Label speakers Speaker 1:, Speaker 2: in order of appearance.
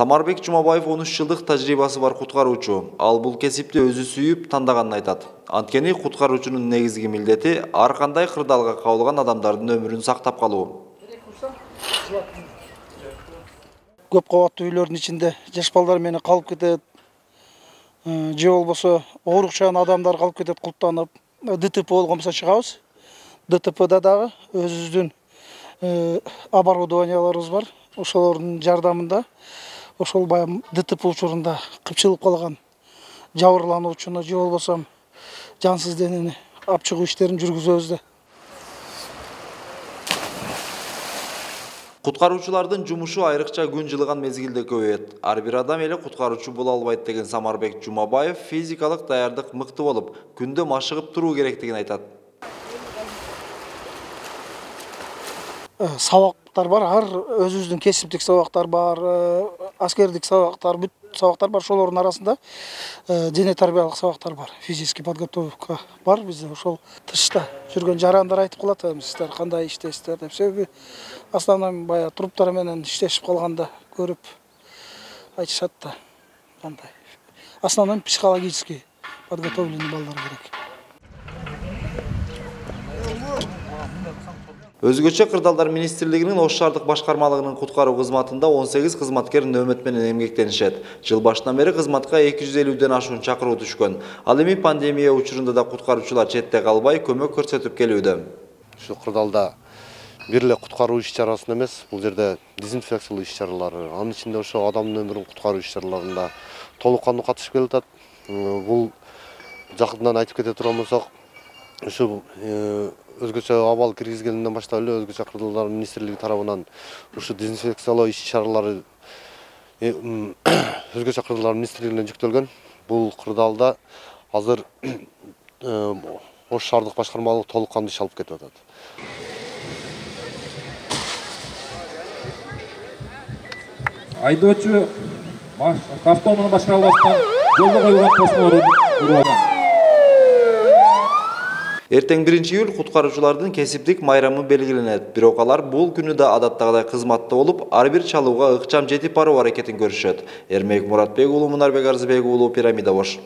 Speaker 1: Самарбек Жумабаев 13 жылдык тажрыйбасы бар куткаруучу. Ал бул кесипти өзү сүйүп тандаганын айтат. Анткени куткаруучунун негизги милдети ар кандай кырдаалга кабылган адамдардын өмүрүн сактап калуу.
Speaker 2: Көп кабаттуу үйлөрдүн ичинде жаш балдар менен калып кетет. Же болбосо оорукчан адамдар калып кетет кулптанып. ДТП болгонсо чыгабыз. ДТПда дагы өзүбүздүн оборудованияларыбыз бар. Ошолордун жардамында ошол баягы ДТП учурунда кыпчылып калган жабырлануучуну же болбосо жансыз денени алып чыгуу иштерин жүргүзөбүз да.
Speaker 1: Куткаруучулардын жумушу айрыкча күн жылыган мезгилде көбөйөт. Ар бир адам эле куткаруучу боло албайт деген Самарбек Жумабаев физикалык даярдык мыкты болуп, күндө машыгып туруу керектигин айтат.
Speaker 2: Сабактар бар, ар өзүбүздүн кесиптик сабактар бар, аскердик сабактар, бүт сабактар бар. Ошолордун арасында дене тарбиялык сабактар бар. Физический подготовка бар бизде. Ошол тышта жүргөн жарандар айтып калат, сиздер кандай иштейсиздер деп. Себеби основной баягы труптар менен иштешип калганда көрүп айтышат да. Кандай. Основной психологический подготовленный балдар керек.
Speaker 1: Өзгөчө кырдаалдар министрлигинин Ош шаардык башкармалыгынын куткаруу кызматында 18 кызматкер нөөмөт менен эмгектенишет. Жыл башынан бери кызматка 250ден ашуун чакыруу түшкөн. Ал эми пандемия учурунда да куткаруучулар четте калбай көмөк көрсөтүп келүүдө.
Speaker 3: Ушу кырдаалда бир эле куткаруу иш-чарасына эмес, бул жерде дезинфекциялуу иш-чаралары, анын ичинде ошо адамдын өмүрүн куткаруу иш-чараларында толук кандуу катышып келатат. Бул жакындан айтып кете турган болсок, ушу өзгөчө абал киргизгенден баштап эле өзгөчө кырдаалдар министрлиги тарабынан ушу дезинфекциялоо иш-чаралары өзгөчө кырдаалдар министрлигине жүктөлгөн. Бул кырдаалда азыр Ош шаардык башкармалыгы толук кандуу иш алып кетип атат.
Speaker 4: Айдоочу автоунун башкарылбастан жолдо коюлган тосмолорун ураган.
Speaker 1: Эртең 1-июль куткаруучулардын кесиптик майрамы белгиленет. Бирок алар бул күнү да адаттагыдай кызматта болуп, ар бир чалууга ыкчам жетип баруу аракетин көрүшөт. Эрмек Муратбек уулу, Мунарбек Арзыбек уулу, Пирамида Ош.